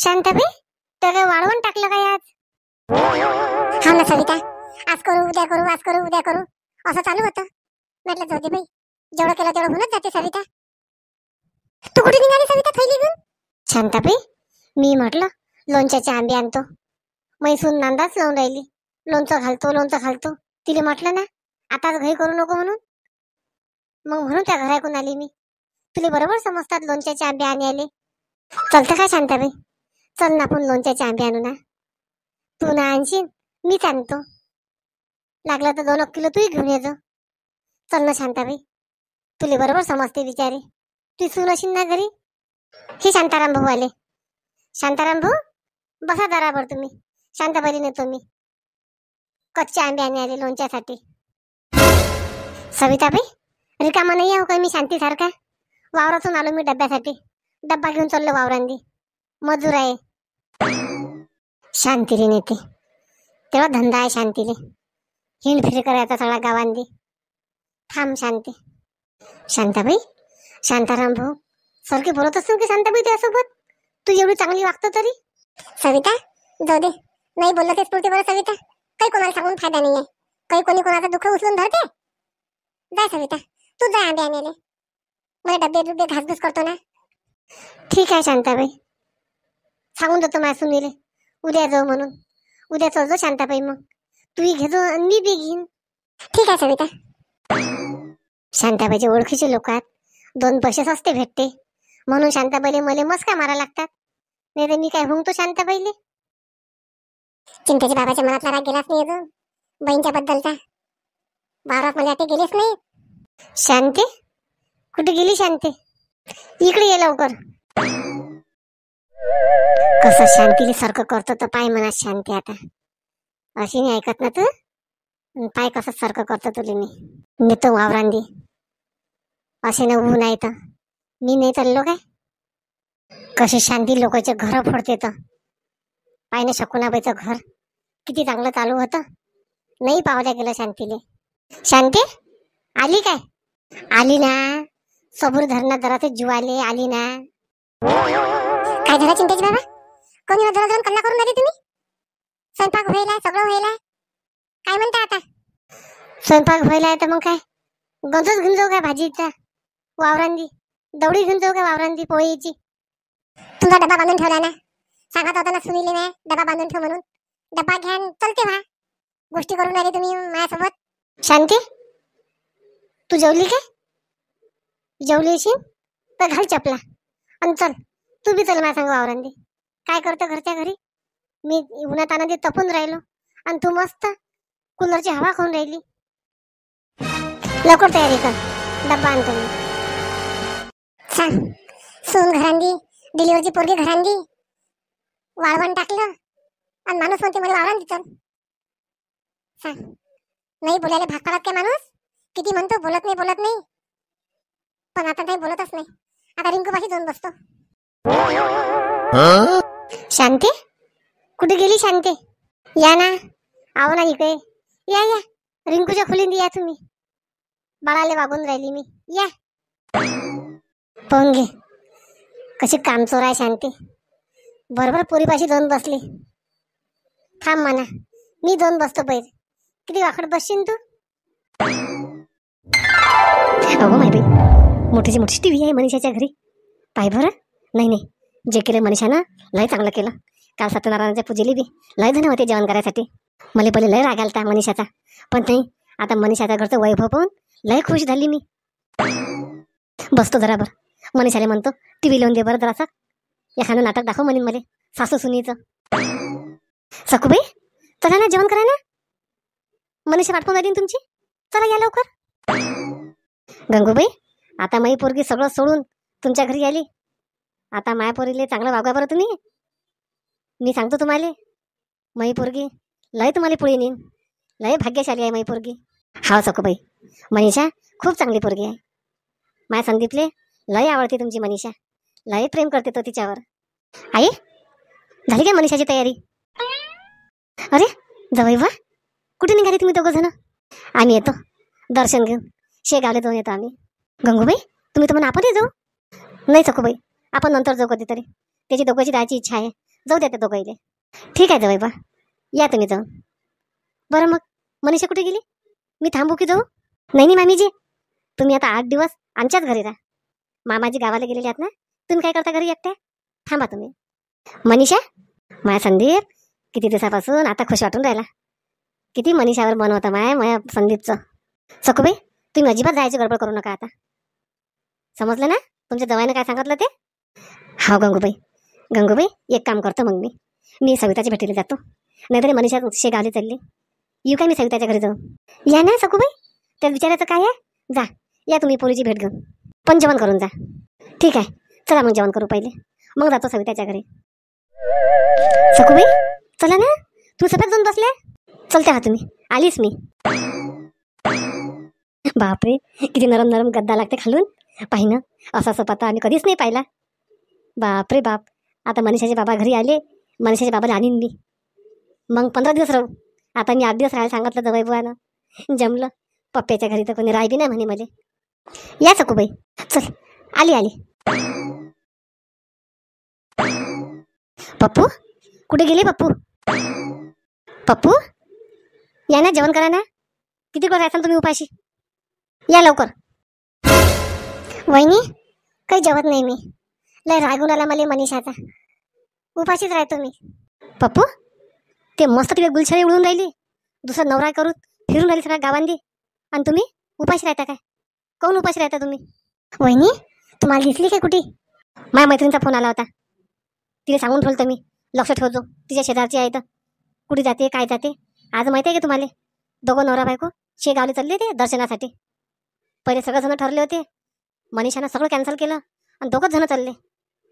शांताबाई, तर काय वाळवण टाकलं काय आज? हा ना सविता, आज करू उद्या करू, आज करू उद्या करू असं चालू होतं. म्हटलं जाऊ दे बाई, जेवढं केलं तेवढं होऊनच जाते. सविता, तू कुठे निघाली सविता थैली घेऊन? शांताबाई, मी म्हटलं लोणच्याचे आंबे आणतो. मैसून नांदाच लावून राहिली, लोणचं घालतो लोणचं घालतो. तिला म्हटलं ना आताच घाई करू नको म्हणून, मग म्हणून त्या घराकून आली मी. तुला बरोबर समजतात लोणच्याचे आंबे आणि आले. चलतं का शांताबाई? चल ना आपण लोणच्याचे आंबे आणू ना. तू ना आणशील, मीच आणतो. लागलं तर 2 किलो तूही घेऊन ये. चल ना शांताबाई, तुला बरोबर समजते बिचारी. तू सून अशील ना घरी. हे शांताराम भाऊ आले. शांताराम भाऊ, बसा दारावर तुम्ही. शांताबाईला नेतो मी. कच्चे आंबे आले लोणच्यासाठी. सविताबाई, रिकामा नाही आहो का मी शांतीसारखा? वावरातून आलो मी डब्यासाठी. डब्बा घेऊन चाललो वावरांदी. मजूर आहे. शांतीले नेते तेव्हा धंदा आहे शांतीले. हिंड फिरे करायचा सगळा गावांदी. थांब शांती. शांताबाई, शांताराम भाऊ सारखे बोलत असून की शांताबाई त्यासोबत तू एवढी चांगली वागतो तरी? सविता, जाऊ दे, नाही बोललं तेच पुरते बरं सविता. काही कोणाला सांगून फायदा नाहीये. काही कोणी कोणाचं दुःख उचलून धरते. जाय सविता, तू जाय आंबे आणायले. मला डब्बे घासघूस करतो ना. ठीक आहे शांताबाई, सांगून देतो माझ्या सुनीले उद्या जाऊ म्हणून. उद्या चल शांताबाई, मग तूही घेतो आणि मी बी घेईन. ठीक आहे सविता. शांताबाईचे ओळखीचे लोक आहेत. 2 पैसे सस्ते भेटते म्हणून शांताबाईले मले मस्का मारा लागतात. नाही तर मी काय हुंगतो शांताबाईले. चिंतेच्या बाबाच्या मनातला राग गेलाच नाही अजून बहीणच्या बद्दलचा. बारात मला ते गेलेच नाही. शांती, कुठे गेली शांती? इकडे ये लवकर. कसं शांतीले सारखं करतो तर पाय म्हणा शांती. आता अशी नाही ऐकत ना तू. पाय कसं सारखं करतो तुले मी. नेतो वावरांदी. असे न ऊन आहे तर मी नाही चाललो काय? कसे शांती लोकांचे घर फोडते तर. पाय ना शकुनाबाईचं घर किती चांगलं चालू होतं. नाही पावल्या गेलं शांतीले. शांती आली काय? आली ना. सबूर धरणा जरासे जुवाले आली ना. काय झालं चिंतेची बाबा? कोणी जरा जाऊन कल्ला करून आली तुम्ही? स्वयंपाक व्हायला, सगळं व्हायला. काय म्हणता आता? स्वयंपाक व्हायला तर मग काय गंजच घेऊन जाऊ काय भाजीचा वावरांदी? दवडी घेऊन जाऊ काय वावरांदी पोळीची? तुमचा डबा बांधून ठेवला ना. सांगत होता ना सुनीले मी डबा बांधून ठेव म्हणून. डबा घ्या चलते व्हा. गोष्टी करून आली तुम्ही माझ्यासोबत. शांती, तू जेवली काय? जेवली अशी तर घाल चपला आणि चल. तू बी चल माझ्या संग वावरांदी. काय करतो घरच्या घरी? मी उन्हात आनंदी तपून राहिलो आणि तू मस्त कूलरची हवा खाऊन राहिली. लवकर तयारी कर, डब्बा आणतो मी. सांग, सून घरांदी, डिलिव्हरची पोरगी घरांदी, वाळवण टाकलं आणि माणूस म्हणते मला वावरांदी चल. सांग, नाही बोलायला भाग पाडत काय माणूस? किती म्हणतो बोलत नाही. पण आता काही बोलतच नाही. आता रिंकूपाशी जाऊन बसतो. शांती, कुठे गेली शांती? या ना. आव ना इकडे. या रिंकूच्या खोलींदी या तुम्ही. बाळाले वागून राहिली मी. या पाहून घे कशी कामचोर आहे शांती. बरोबर पोरीपाशी जाऊन बसली. थांब म्हणा, मी जाऊन बसतो पहिले. किती वाकड बसशील तू? अगो माय बाई, मोठीची मोठी टीव्ही आहे मनीषाच्या घरी. पाय बरं. नाही, जे केलं मनीषानं लय चांगलं केलं. काल सत्यनारायणाच्या पूजेली बी लय जण होते जेवण करायसाठी. मला पहिले लय राग आलता मनीषाचा. पण नाही, आता मनीषाच्या घरचं वैभव पाहून लय खुश झाली मी. बसतो जराबर. मनीषाला म्हणतो टीव्ही लावून दे बरं जरासं. एखादं नाटक दाखव म्हणीन मला सासू सुनीचं. सखूबाई, चला ना जेवण करा ना. मनीषा पाठवून आली तुमची. चला या लवकर. गंगूबाई, आता माई पोरगी सगळं सोडून तुमच्या घरी आली. आता माया पोरीले चांगलं वागा बरं तुम्ही. मी सांगतो तुम्हाला, माई पोरगी लय तुम्हाला पुढे नेईन. लय भाग्यशाली आहे माई पोरगी. हा सखूबाई, मनीषा खूप चांगली पोरगी आहे. माया संदीपले लय आवडते तुमची मनीषा. लय प्रेम करते तो तिच्यावर. आई, झाली काय मनीषाची तयारी? अरे जवळ वा, कुठे निघाली तुम्ही दोघं जण? आम्ही येतो दर्शन घेऊन. शेगावले जाऊन येतो आम्ही. गंगूबाई, तुम्ही तर म्हणा आपण जाऊ. नाही सखूबाई, आपण नंतर जाऊ कधीतरी. त्याची दोघांची जायची इच्छा आहे. जाऊ द्या त्या दोघंहिले. ठीक आहे जाऊ बा, या तुम्ही जाऊन. बरं मग मनीषा कुठे गेली? मी थांबू की जाऊ? नाही नाही मामीजी, तुम्ही आता 8 दिवस आमच्याच घरी राहा. मामाजी गावाला गेलेले आहेत ना, तुम्ही काय करता घरी एकट्या? थांबा तुम्ही. मनीषा, माया संदीप किती दिवसापासून आता खुश वाटून राहिला. किती मनीषावर मन होतं माया संदीपचं. सखूबाई, तुम्ही अजिबात जायची गडबड करू नका आता. समजलं ना तुमच्या जवाईनं काय सांगितलं ते? हा गंगूबाई एक काम करतो मग मी सविताच्या भेटीला जातो. नाहीतरी मनीषा शेगावली चालली. येऊ काय मी सविताच्या घरी जाऊन? या ना सखूबाई, त्या विचारायचं काय आहे? जा, या तुम्ही पोरीची भेट घेऊन. पण जेवण करून जा. ठीक आहे, चला मग जेवण करू पहिले, मग जातो सविताच्या घरी. सखूबाई चला ना, तू सगळ्यात जाऊन बसले. चलते हा तुम्ही, आलीस मी. बापरे, किती नरम नरम गद्दा लागते खालून. पाहिनं असा सपाता आम्ही कधीच नाही पाहिला. बापरे बाप, आता मनीषाचे बाबा घरी आले, मनीषाच्या बाबाला आणीन मी. मग 15 दिवस राहू. आता मी 8 दिवस राहायला सांगितलं जवळ बुवानं. जमलं, पप्प्याच्या घरी तर कोणी राहिली नाही म्हणे मले. या सखूबाई, चल आली. पप्पू कुठे गेले? पप्पू या ना, जेवण करा ना. किती वेळ राहायचं तुम्ही उपाशी? या लवकर. वहिनी काही जेवत नाही मी, लय रागून आला मला मनीषाचा. उपाशीच राहतो मी. पप्पू, ते मस्त तिकडे गुलछडी उडून राहिली, दुसरा नवरा करून फिरून राहिली सगळ्या गावांनी, आणि तुम्ही उपाशी राहता काय? कोण उपाशी राहता तुम्ही? वहिनी तुम्हाला दिसली काय कुठे? माझ्या मैत्रिणीचा फोन आला होता, तिला सांगून ठेवलं मी लक्ष ठेवतो, तिच्या शेजारची आहे तर कुठे जाते काय जाते. आज माहिती आहे का तुम्हाला, दोघं नवरा बायको शेगावले चालले ते दर्शनासाठी. पहिले सगळं जण ठरले होते, मनीषानं सगळं कॅन्सल केलं आणि दोघंच जण चालले.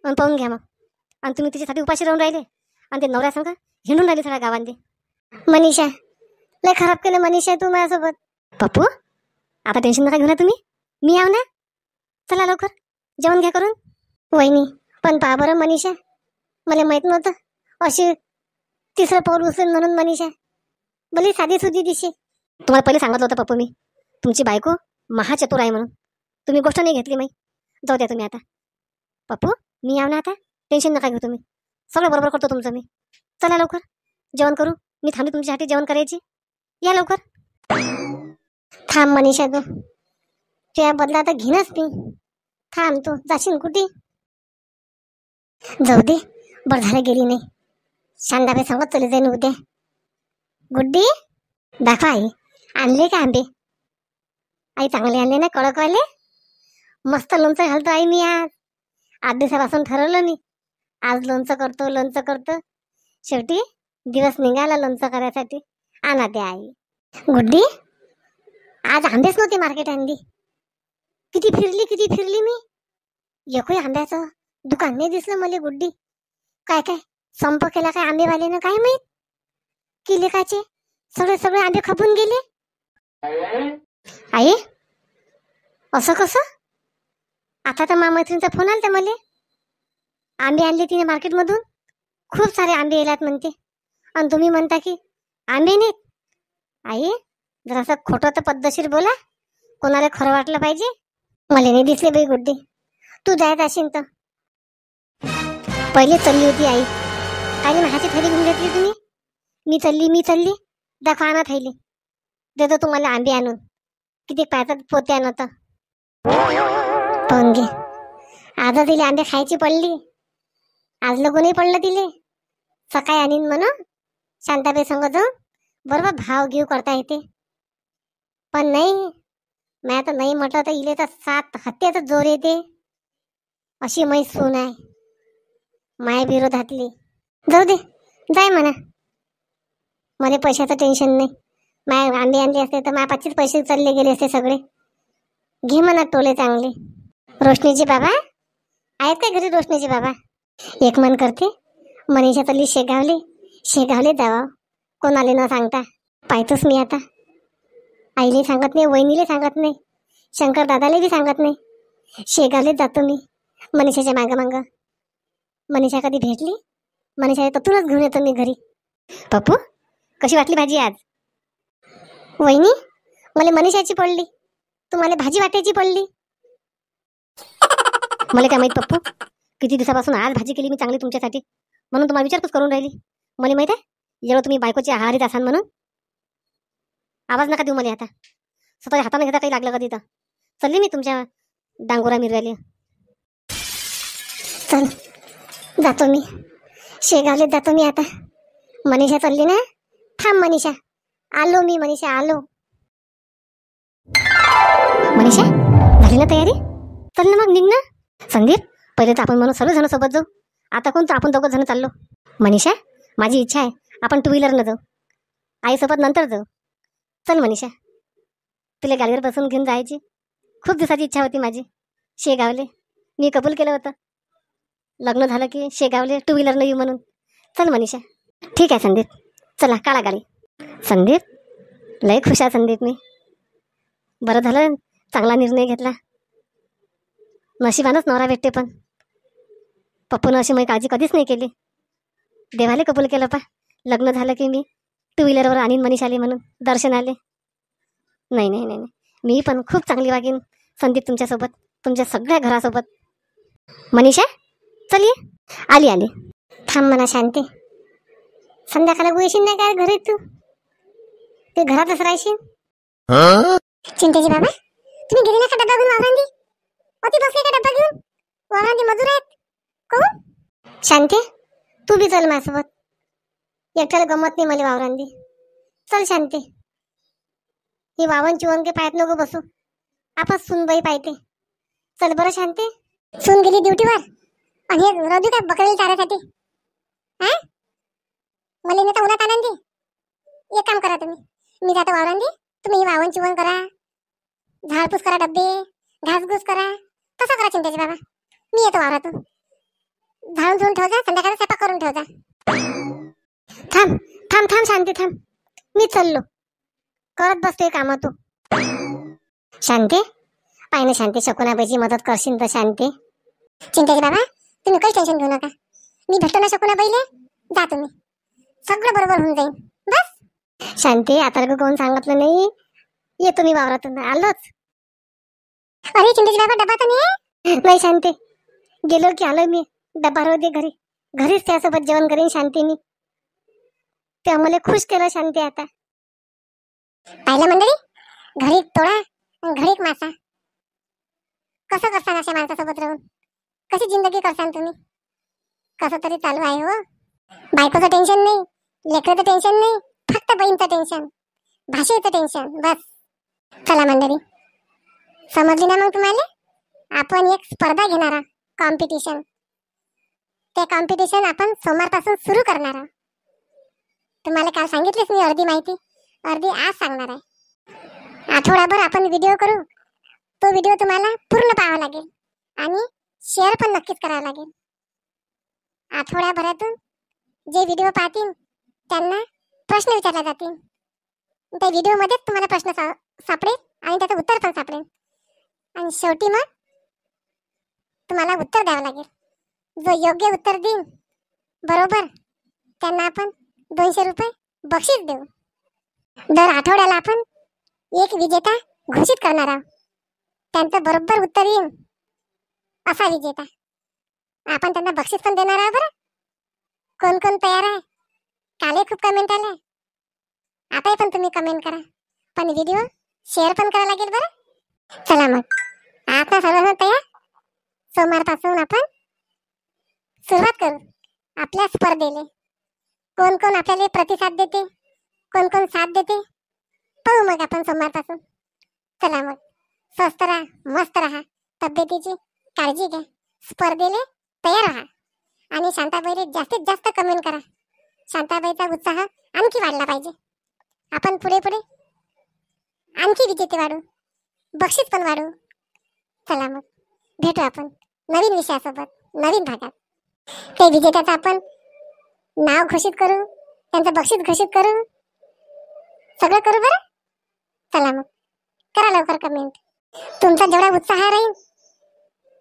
आणि पाहून घ्या मग, आणि तुम्ही तिच्यासाठी उपाशी राहून राहिले आणि ते नवऱ्या संग हिंडून राहिले सगळ्या गावांनी. मनीषा लय खराब केलं मनीषा तू माझ्यासोबत. पप्पू आता टेन्शन नका घेऊ ना तुम्ही, मी याव ना. चला लवकर जेवण घ्या करून. वहिनी पण पहा बरं मनीषा, मला माहित नव्हतं अशी तिसरं पाऊल उचलेल म्हणून. मनीषा भली साधी सुधी दिशी. तुम्हाला पहिले सांगितलं होतं पप्पू मी, तुमची बायको महाचतुर आहे म्हणून. तुम्ही गोष्ट नाही घेतली माही. जाऊ द्या तुम्ही आता. पप्पू मी याव ना आता, टेन्शन नका घेऊ तुम्ही, सगळं बरोबर करतो तुमचं मी. चला लवकर जेवण करू, मी थांबली तुमच्यासाठी जेवण करायची. या लवकर. थांब मनीषा, तू तुझ्या बदला आता घेणच मी. थांब, तू जाशील कुठे? जाऊ दे, बरं झालं गेली नाही. शांताबाई सांगत चले जाईन उद्या. गुड्डी दाखवा आई, आणले का आंबे? आई चांगले आणले ना, कडकवाले. मस्त लोणचं घालतो आई मी. आज 8 दिवसापासून ठरवलं मी, आज लोणचं करतो. शेवटी दिवस निघाला लोणचं करायसाठी. आणा ते आई. गुड्डी आज आंबेच नव्हते मार्केट आणली. किती फिरली मी, एकही आंब्याचं दुकान नाही दिसलं मला. गुड्डी काय संप केला काय आंबेवाल्यानं काय माहित. किले काचे सगळे आंबे खपून गेले. आई असं कसं? आता तर मैत्रिणीचा फोन आला मला, आंबे आणले तिने मार्केटमधून, खूप सारे आंबे येतात म्हणते, आणि तुम्ही म्हणता की आंबे नाहीत. आई जरासं खोटं तर पद्धतशीर बोला, कोणाला खरं वाटलं पाहिजे. मला नाही दिसले बाई गुड्डी, तू जायत असेल तर. पहिले चालली होती आई, काय महाची थैली घेऊन घेतली तुम्ही? मी चालली दाखवा ना थैली, देतो तुम्हाला आंबे आणून. किती पायाचा पोते आणत पाहून घे. आज तिले आंबे खायची पडली, आज लगूनही पडलं तिले. सकाळी आणीन म्हणा शांताबाई संग जाऊन, बरोबर भाव घेऊ करता येते. पण नाही, मी आता नाही म्हटलं तर इले तर 7 हत्याचा जोर येते. अशी मै सून आहे माया विरोधातली. जाऊ दे, जाय म्हणा, मला पैशाचं टेन्शन नाही. माय आंबे आणले असते तर माझ्या 5 पैसे चालले गेले असते सगळे. घे म्हणा टोले चांगले. रोशनीचे बाबा आहेत का घरी? रोशनीचे बाबा एक मन करते मनीषा चालली शेगावले जावा, कोणाले न सांगता. पाहतोच मी आता, आईले सांगत नाही, वहिनीले सांगत नाही, शंकर दादाले बी सांगत नाही. शेगावले जातो मी मनीषाच्या मागं. मनीषा कधी भेटली, मनीषा ततूनच घेऊन येतो मी घरी. पप्पू कशी वाटली भाजी आज? वहिनी मला मनीषाची पडली, तुम्हाला भाजी वाटायची पडली. मला काय माहित पप्पू, किती दिवसापासून आज भाजी केली मी चांगली तुमच्यासाठी. म्हणून तुम्हाला विचारपूस करून राहिली. मला माहित आहे एवढं तुम्ही बायकोची आहारीत असाल म्हणून. आवाज नका देऊ मला आता. स्वतःच्या हाताने घेता काही लागलं का तिथं. चालली मी तुमच्या डांगोरा मिरवायला. चल जातो मी, शेगावले जातो मी आता. मनीषा चालली ना. थांब मनीषा, आलो मी. मनीषा आलो. मनीषा झाली ना तयारी? चल ना मग, निघ ना. संदीप पहिले तर आपण म्हणून सर्वजण सोबत जाऊ. आता कोणतं आपण दोघं जण चाललो. मनीषा माझी इच्छा आहे आपण टू व्हीलरनं जाऊ, आईसोबत नंतर जाऊ. चल मनीषा, तुला गाडीवर बसून घेऊन जायची खूप दिवसाची इच्छा होती माझी. शेगावले मी कबूल केलं होतं लग्न झालं की शेगावले टू व्हीलरनं येऊ म्हणून. चल मनीषा. ठीक आहे संदीप, चला काढा गाडी. संदीप लय खुश आहे संदीप मी. बरं झालं चांगला निर्णय घेतला. नशिबानच नवरा भेटते. पण पप्पूनं अशी माझी काळजी कधीच नाही केली. देवाले कबूल केलं पा. लग्न झालं की मी टू व्हीलरवर आणीन मनीषाले म्हणून दर्शनाले. नाही नाही नाही, मी पण खूप चांगली वागीन संदीप तुमच्यासोबत, तुमच्या सगळ्या घरासोबत. मनीषा चल ये. आली आली. थांब म्हणा शांती, संध्याकाळला येशील नाही काय घरी? तू घरातच राहशील. चिंतेची बाबा तुम्ही गेले ना का डब्बा घेऊन वावरांदी? अति बसले का डब्बा घेऊन? वावरांदी मजूर आहेत कोण? शांती तू बी चल माझ्यासोबत. एकट्याला गमत नाही मला वावरांदी. चल शांती. ही वावन चिवण के पायात नको बसू, आपण सुनबाई पाहिते. चल बरं शांती. सून गेली ड्युटीवर आणि हे रजू काय बकरेल चारासाठी. हा मला नेता उन्हात आनंदी. एक काम करा तुम्ही, मी जातो वावरांदी, तुम्ही वावन चिवण करा, झाडपूस करा, डब्बे घासघूस करा. तसं करा चिंतेची बाबा. मी येतो वावरातून. झाडून ठेवून ठेव जा, संध्याकाळी स्वयंपाक करून ठेव जा. थांब थांब थांब शांती थांब. मी चाललो, करत बसते काम तू. शांती पाहिजे शांती, शकुनाबाईची मदत करशील तर शांती. चिंतेची बाबा तुम्ही काही टेन्शन घेऊ नका. मी भेटतो ना शकुनाबाईले. जा तुम्ही, सगळं बरोबर होऊन जाईल. बस शांती आता कोण सांगितलं नाही. येतो मी वावरातून. आलोच. अरे चिंतेची बाबा डबा तर नाही शांती. गेलो की आलो मी. डबा राहू दे घरी, घरीच त्यासोबत जेवण करीन शांती मी. ते मला खुश केलं शांती. आता पाहिलं मंडळी, घरी तोडा घरीक मासा. कसं करसान अशा माणसासोबत राहून? कशी जिंदगी करसान तुम्ही? कसं तरी चालू आहे हो. बायकोचं टेन्शन नाही, लेकराचं टेन्शन नाही, फक्त बहीणचं टेन्शन, भाषेचं टेन्शन. बस चला मंडळी, समजली ना मग तुम्हाला? आपण एक स्पर्धा घेणार आहोत, कॉम्पिटिशन. ते कॉम्पिटिशन आपण सोमवारपासून सुरू करणार आहोत. तुम्हाला काल सांगितलीच मी अर्धी माहिती, अर्धी आज सांगणार आहे. आठवडाभर आपण व्हिडिओ करू. तो व्हिडिओ तुम्हाला पूर्ण पाहावा लागेल आणि शेअर पण नक्कीच करावा लागेल. आठवड्याभरातून जे व्हिडिओ पाहतील त्यांना प्रश्न विचारले जातील. त्या व्हिडिओमध्येच तुम्हाला प्रश्न सापडेल आणि त्याचं उत्तर पण सापडेल. आणि शेवटी मग तुम्हाला उत्तर द्यावं लागेल. जो योग्य उत्तर देईल बरोबर त्यांना आपण 200 रुपये बक्षीस देऊ. दर आठवड्याला आपण एक विजेता घोषित करणार आहोत. त्यांचं बरोबर उत्तर येईल असा विजेता आपण त्यांना बक्षीस पण देणार आहोत. बरं कोण कोण तयार आहे? कालही खूप कमेंट आले, आताही पण तुम्ही कमेंट करा, पण व्हिडिओ शेअर पण करावा लागेल. बरं चला मग आता सर्वजण तयार. सोमवारपासून आपण सुरुवात करू आपल्या स्पर्धेले. कोण कोण आपल्याला प्रतिसाद देते, कोण कोण साथ देते, पाहू मग आपण सोमवारपासून. चला मग स्वस्त राहा, मस्त राहा, तब्येतीची काळजी घ्या, स्पर्धेले तयार राहा आणि शांताबाईला जास्तीत जास्त कमेंट करा. शांताबाईचा उत्साह आणखी वाढला पाहिजे. आपण पुढे पुढे आणखी विजेते वाढू, बक्षीस पण वाढू. चला मग भेटू आपण नवीन विषयासोबत, नवीन भागात. ते विजेत्याचं आपण नाव घोषित करू, त्यांचं बक्षीस घोषित करू, सगळं करू. बरं चला मग करा लवकर कमेंट. तुमचा जेवढा उत्साह राहील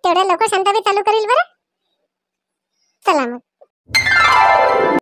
तेवढ्या लवकर शांताबाई चालू करील. बरं चला मग.